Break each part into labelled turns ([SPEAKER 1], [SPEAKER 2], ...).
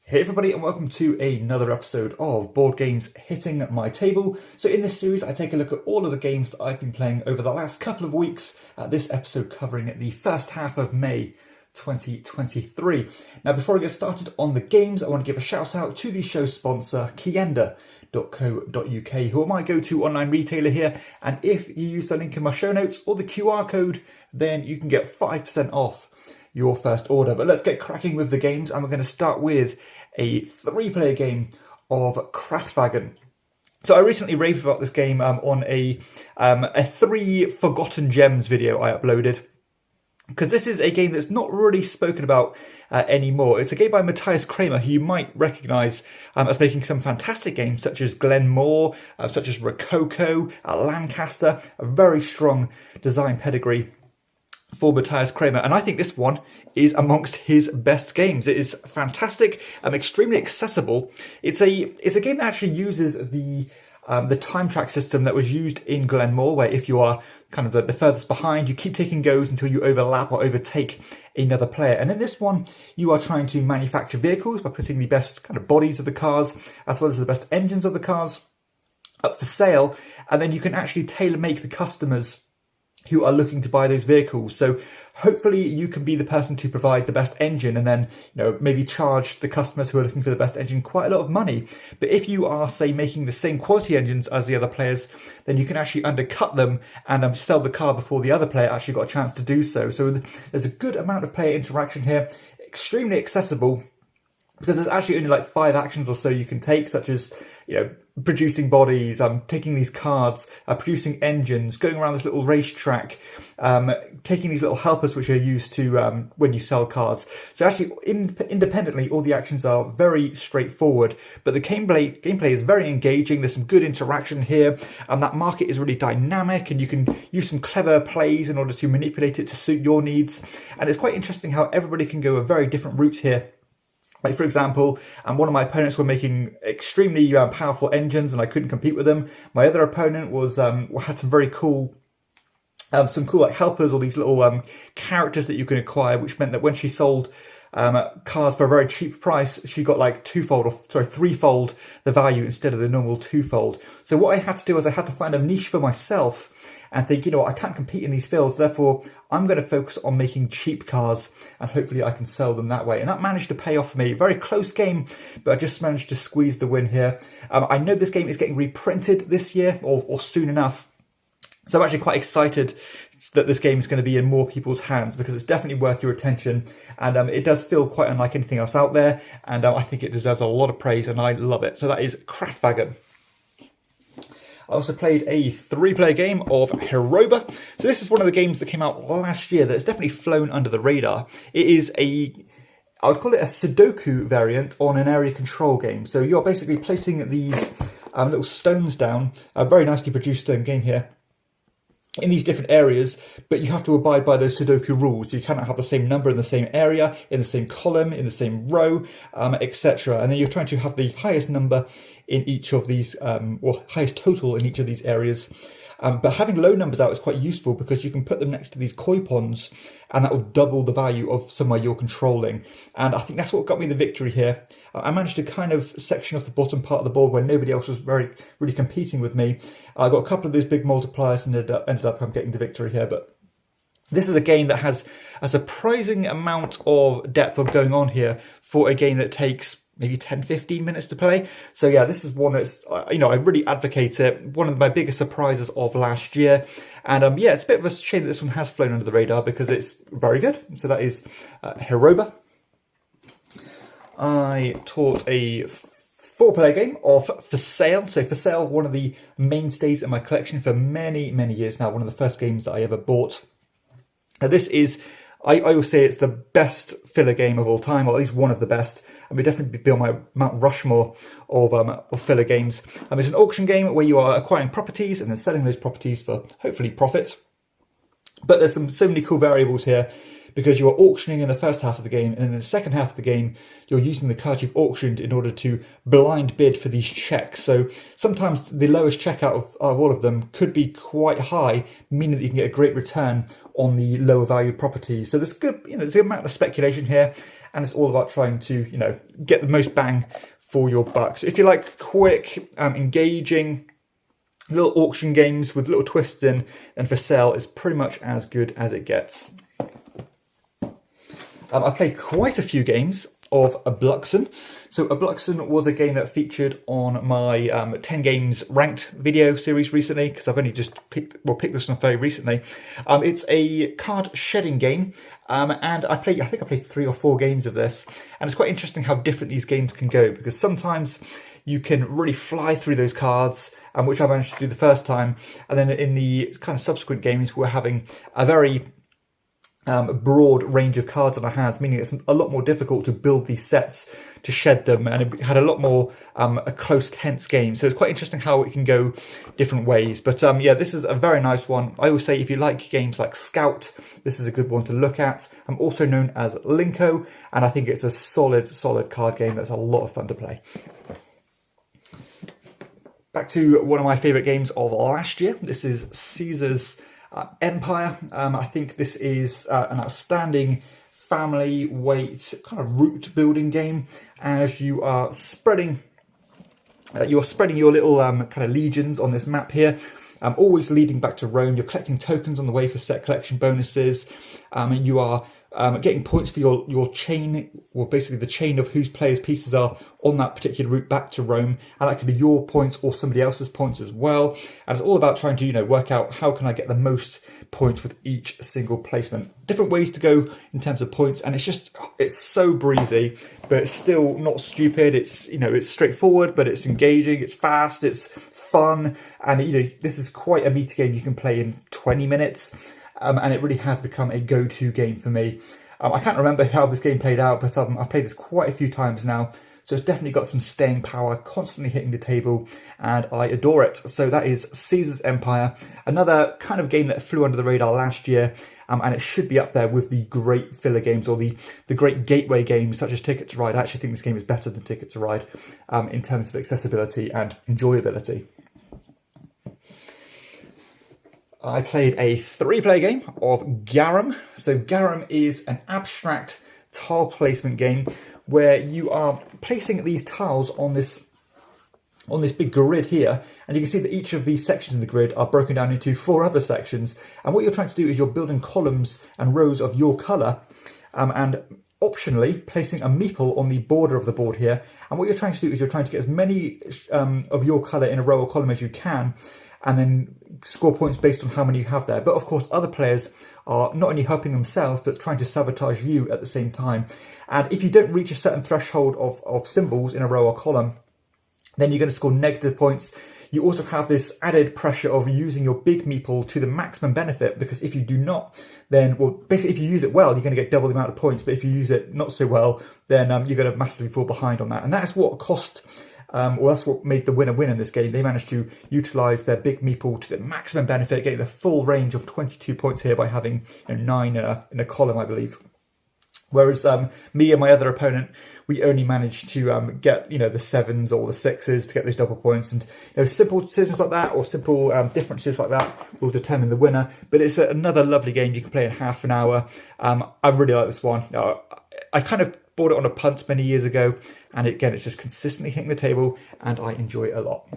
[SPEAKER 1] Hey everybody, and welcome to another episode of Board Games Hitting My Table. So in this series I take a look at all of the games that I've been playing over the last couple of weeks, this episode covering the first half of May 2023. Now before I get started on the games, I want to give a shout out to the show sponsor KIENDA.co.uk, who are my go-to online retailer here, and if you use the link in my show notes or the QR code, then you can get 5% off your first order. But let's get cracking with the games, and we're going to start with a 3-player game of Craftwagon. So I recently raved about this game on a 3 Forgotten Gems video I uploaded, because this is a game that's not really spoken about anymore. It's a game by Matthias Kramer, who you might recognise as making some fantastic games such as Glenmore, such as Rococo, Lancaster, a very strong design pedigree for Matthias Kramer, and I think this one is amongst his best games. It is fantastic, extremely accessible. It's a game that actually uses the time track system that was used in Glenmore, where if you are kind of the furthest behind, you keep taking goes until you overlap or overtake another player. And in this one, you are trying to manufacture vehicles by putting the best kind of bodies of the cars, as well as the best engines of the cars, up for sale, and then you can actually tailor make the customers who are looking to buy those vehicles. So hopefully you can be the person to provide the best engine, and then maybe charge the customers who are looking for the best engine quite a lot of money. But if you are, say, making the same quality engines as the other players, then you can actually undercut them and sell the car before the other player actually got a chance to do so. So there's a good amount of player interaction here, extremely accessible, because there's actually only like 5 actions or so you can take, such as producing bodies, taking these cards, producing engines, going around this little racetrack, taking these little helpers which are used to when you sell cars. So actually, independently, all the actions are very straightforward, but the gameplay is very engaging. There's some good interaction here, and that market is really dynamic, and you can use some clever plays in order to manipulate it to suit your needs. And it's quite interesting how everybody can go a very different route here. Like, for example, one of my opponents were making extremely powerful engines, and I couldn't compete with them. My other opponent was had some very cool, like helpers, or these little characters that you can acquire, which meant that when she sold cars for a very cheap price, she got like threefold the value instead of the normal twofold. So what I had to do is I had to find a niche for myself and think, I can't compete in these fields, therefore I'm going to focus on making cheap cars, and hopefully I can sell them that way. And that managed to pay off for me. Very close game, but I just managed to squeeze the win here. I know this game is getting reprinted this year, or soon enough. So I'm actually quite excited that this game is going to be in more people's hands, because it's definitely worth your attention, and it does feel quite unlike anything else out there, and I think it deserves a lot of praise, and I love it. So that is Craftwagon. I also played a 3-player game of Heroba. So this is one of the games that came out last year that has definitely flown under the radar. It is I would call it a Sudoku variant on an area control game. So you're basically placing these little stones down, a very nicely produced game here, in these different areas, but you have to abide by those Sudoku rules. You cannot have the same number in the same area, in the same column, in the same row, etc. And then you're trying to have the highest number in each of these, or highest total in each of these areas. But having low numbers out is quite useful, because you can put them next to these koi ponds, and that will double the value of somewhere you're controlling. And I think that's what got me the victory here. I managed to kind of section off the bottom part of the board where nobody else was really competing with me. I got a couple of those big multipliers and ended up getting the victory here. But this is a game that has a surprising amount of depth of going on here for a game that takes maybe 10-15 minutes to play. So yeah, this is one that's, I really advocate it. One of my biggest surprises of last year. And yeah, it's a bit of a shame that this one has flown under the radar, because it's very good. So that is Heroba. I taught a 4-player game of For Sale. So For Sale, one of the mainstays in my collection for many, many years now. One of the first games that I ever bought. This is, I will say it's the best filler game of all time, or at least one of the best. And would definitely be on my Mount Rushmore of filler games. It's an auction game where you are acquiring properties and then selling those properties for hopefully profits. But there's so many cool variables here, because you are auctioning in the first half of the game, and in the second half of the game, you're using the cards you've auctioned in order to blind bid for these checks. So sometimes the lowest check out of all of them could be quite high, meaning that you can get a great return on the lower valued properties. So there's good, there's a good amount of speculation here, and it's all about trying to, you know, get the most bang for your buck. So if you like quick, engaging, little auction games with little twists in, then For Sale is pretty much as good as it gets. I played quite a few games of a Bluxon. So a Bluxon was a game that featured on my 10 games ranked video series recently, because I've only just picked this one very recently. It's a card shedding game, and I think I played 3 or 4 games of this, and it's quite interesting how different these games can go, because sometimes you can really fly through those cards, which I managed to do the first time, and then in the kind of subsequent games we're having a very broad range of cards on our hands, meaning it's a lot more difficult to build these sets, to shed them, and it had a lot more a close, tense game. So it's quite interesting how it can go different ways. But yeah, this is a very nice one. I always say if you like games like Scout, this is a good one to look at. I'm also known as Linko, and I think it's a solid card game that's a lot of fun to play. Back to one of my favourite games of last year. This is Caesar's Empire. I think this is an outstanding family weight kind of route building game, as you are spreading your little kind of legions on this map here, always leading back to Rome. You're collecting tokens on the way for set collection bonuses, and you are getting points for your chain, or basically the chain of whose players' pieces are on that particular route back to Rome, and that could be your points or somebody else's points as well. And it's all about trying to, you know, work out how can I get the most points with each single placement. Different ways to go in terms of points, and it's so breezy, but it's still not stupid. It's, you know, it's straightforward, but it's engaging, it's fast, it's fun, and you know, this is quite a meaty game you can play in 20 minutes. And it really has become a go-to game for me. I can't remember how this game played out, but I've played this quite a few times now. So it's definitely got some staying power, constantly hitting the table, and I adore it. So that is Caesar's Empire, another kind of game that flew under the radar last year, and it should be up there with the great filler games, or the great gateway games such as Ticket to Ride. I actually think this game is better than Ticket to Ride in terms of accessibility and enjoyability. I played a 3-player game of Garum. So Garum is an abstract tile placement game where you are placing these tiles on this big grid here, and you can see that each of these sections in the grid are broken down into 4 other sections, and what you're trying to do is you're building columns and rows of your colour, and optionally placing a meeple on the border of the board here. And what you're trying to do is you're trying to get as many of your colour in a row or column as you can, and then score points based on how many you have there. But of course, other players are not only helping themselves, but trying to sabotage you at the same time. And if you don't reach a certain threshold of symbols in a row or column, then you're going to score negative points. You also have this added pressure of using your big meeple to the maximum benefit, because if you do not, then, well, basically if you use it well, you're going to get double the amount of points. But if you use it not so well, then you're going to massively fall behind on that. And that's what cost... well, that's what made the winner win in this game. They managed to utilise their big meeple to the maximum benefit, getting the full range of 22 points here by having, you know, 9 in a column, I believe. Whereas me and my other opponent, we only managed to get, you know, the 7s or the 6s to get those double points. And, you know, simple decisions like that, or simple differences like that, will determine the winner. But it's another lovely game you can play in half an hour. I really like this one. I kind of bought it on a punt many years ago, and again, it's just consistently hitting the table, and I enjoy it a lot.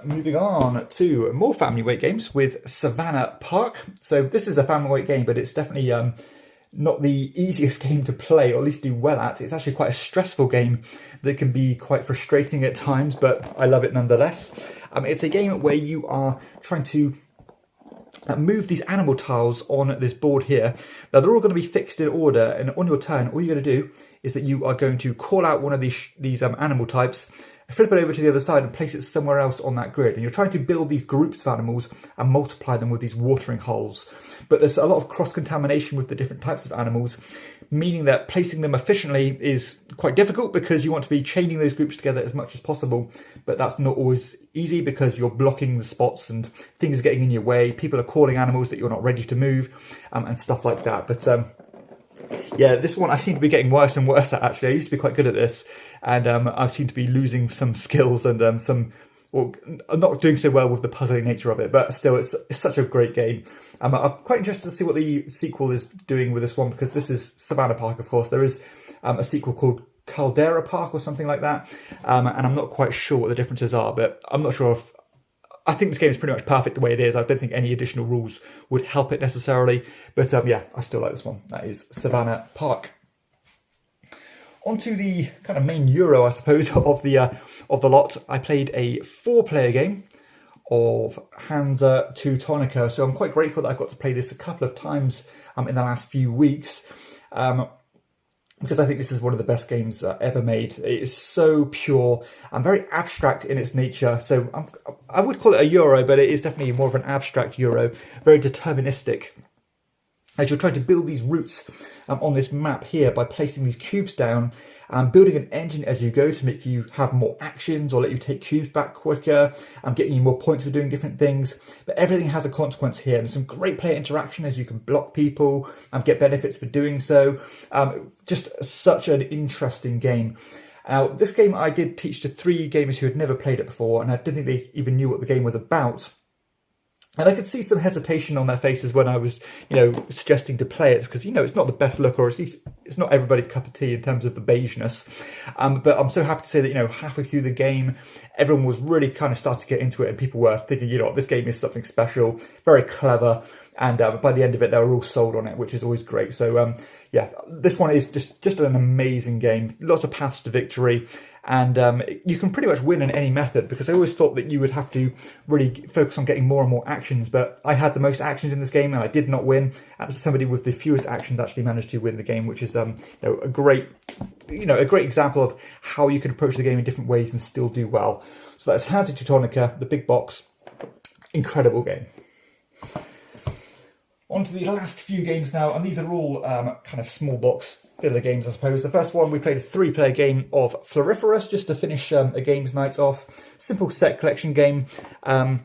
[SPEAKER 1] Moving on to more family weight games with Savannah Park. So this is a family weight game, but it's definitely not the easiest game to play, or at least do well at. It's actually quite a stressful game that can be quite frustrating at times, but I love it nonetheless. It's a game where you are trying to move these animal tiles on this board here. Now they're all going to be fixed in order, and on your turn all you're going to do is that you are going to call out one of these animal types, flip it over to the other side and place it somewhere else on that grid. And you're trying to build these groups of animals and multiply them with these watering holes. But there's a lot of cross-contamination with the different types of animals, meaning that placing them efficiently is quite difficult, because you want to be chaining those groups together as much as possible. But that's not always easy, because you're blocking the spots and things are getting in your way. People are calling animals that you're not ready to move, and stuff like that. But yeah, this one I seem to be getting worse and worse at, actually. I used to be quite good at this, and I seem to be losing some skills and some or not doing so well with the puzzling nature of it, but still, it's such a great game. I'm quite interested to see what the sequel is doing with this one, because this is Savannah Park, of course. There is a sequel called Gara Park or something like that, and I'm not quite sure what the differences are, but I'm not sure if... I think this game is pretty much perfect the way it is. I don't think any additional rules would help it necessarily, but yeah, I still like this one. That is Savannah Park. Onto the kind of main Euro, I suppose, of the lot. I played a 4-player game of Hanza to Tonica, so I'm quite grateful that I got to play this a couple of times in the last few weeks. Because I think this is one of the best games ever made. It is so pure and very abstract in its nature. So I would call it a Euro, but it is definitely more of an abstract Euro, very deterministic. As you're trying to build these routes on this map here by placing these cubes down and building an engine as you go to make you have more actions or let you take cubes back quicker, getting you more points for doing different things. But everything has a consequence here. And there's some great player interaction as you can block people and get benefits for doing so. Just such an interesting game. Now, this game I did teach to 3 gamers who had never played it before, and I didn't think they even knew what the game was about. And I could see some hesitation on their faces when I was, suggesting to play it, because, it's not the best look, or at least it's not everybody's cup of tea in terms of the beigeness. But I'm so happy to say that, halfway through the game, everyone was really kind of starting to get into it, and people were thinking, this game is something special, very clever. And by the end of it, they were all sold on it, which is always great. So, yeah, this one is just an amazing game. Lots of paths to victory. And you can pretty much win in any method, because I always thought that you would have to really focus on getting more and more actions. But I had the most actions in this game, and I did not win. And somebody with the fewest actions actually managed to win the game, which is a great example of how you can approach the game in different ways and still do well. So that's Hanza to Tonica, the big box. Incredible game. On to the last few games now, and these are all kind of small box filler games, I suppose. The first one, we played a 3-player game of Fluoriferous, just to finish a games night off. Simple set collection game. I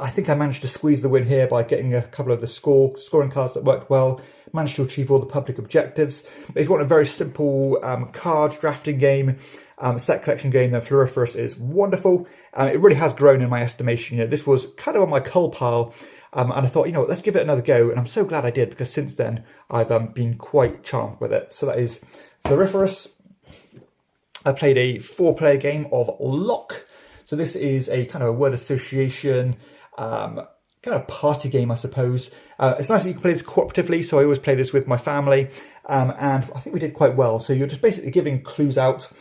[SPEAKER 1] think I managed to squeeze the win here by getting a couple of the scoring cards that worked well. Managed to achieve all the public objectives. But if you want a very simple card drafting game, set collection game, then Fluoriferous is wonderful. It really has grown in my estimation. This was kind of on my cull pile. And I thought, let's give it another go. And I'm so glad I did, because since then I've been quite charmed with it. So that is Fluoriferous. I played a 4-player game of Lock. So this is a kind of a word association, kind of party game, I suppose. It's nice that you can play this cooperatively. So I always play this with my family. And I think we did quite well. So you're just basically giving clues out.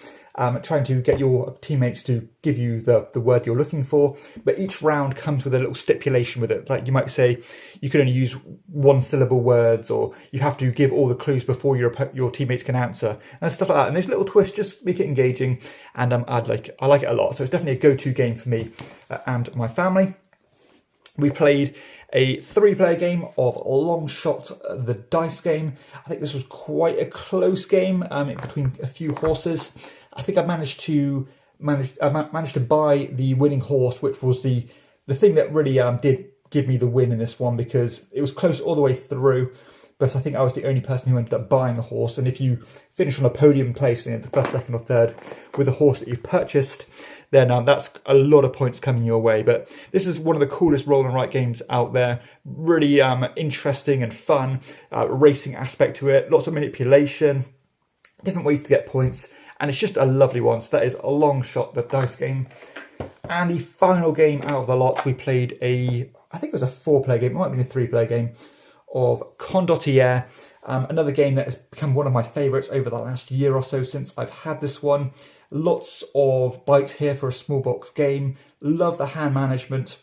[SPEAKER 1] Trying to get your teammates to give you the word you're looking for, but each round comes with a little stipulation with it. Like you might say you can only use 1-syllable words, or you have to give all the clues before your teammates can answer, and stuff like that. And those little twists just make it engaging, and I like it a lot. So it's definitely a go-to game for me and my family. We played a 3-player game of Long Shot, the dice game. I think this was quite a close game between a few horses. I think I managed to buy the winning horse, which was the thing that really did give me the win in this one, because it was close all the way through. But I think I was the only person who ended up buying the horse. And if you finish on a podium place, the first, second, or third with the horse that you've purchased, then that's a lot of points coming your way. But this is one of the coolest roll and write games out there. Really interesting and fun racing aspect to it. Lots of manipulation, different ways to get points. And it's just a lovely one. So that is A Long Shot, the dice game. And the final game out of the lot, we played I think it was a 4-player game. It might have been a 3-player game of Condottiere. Another game that has become one of my favourites over the last year or so since I've had this one. Lots of bites here for a small box game. Love the hand management.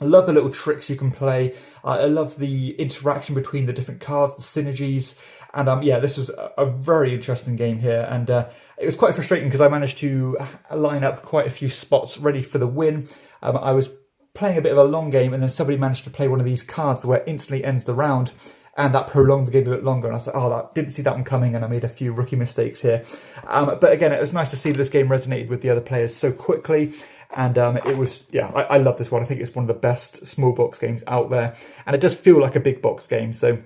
[SPEAKER 1] I love the little tricks you can play. I love the interaction between the different cards, the synergies. And yeah, this was a very interesting game here. And it was quite frustrating because I managed to line up quite a few spots ready for the win. I was playing a bit of a long game, and then somebody managed to play one of these cards where it instantly ends the round. And that prolonged the game a bit longer. And I was like, oh, I didn't see that one coming. And I made a few rookie mistakes here. But again, it was nice to see this game resonated with the other players so quickly. And it was, yeah, I love this one. I think it's one of the best small box games out there. And it does feel like a big box game. So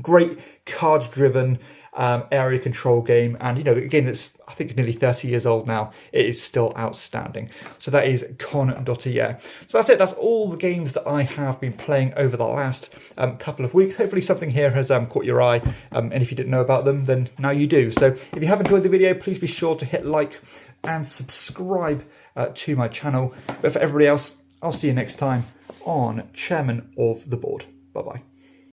[SPEAKER 1] Great cards-driven area control game, and you know, again, it's I think nearly 30 years old now. It is still outstanding. So that is KIENDA. So that's it. That's all the games that I have been playing over the last couple of weeks. Hopefully something here has caught your eye, and if you didn't know about them, then now you do. So if you have enjoyed the video, please be sure to hit like and subscribe to my channel. But for everybody else, I'll see you next time on Chairman of the Board. Bye bye.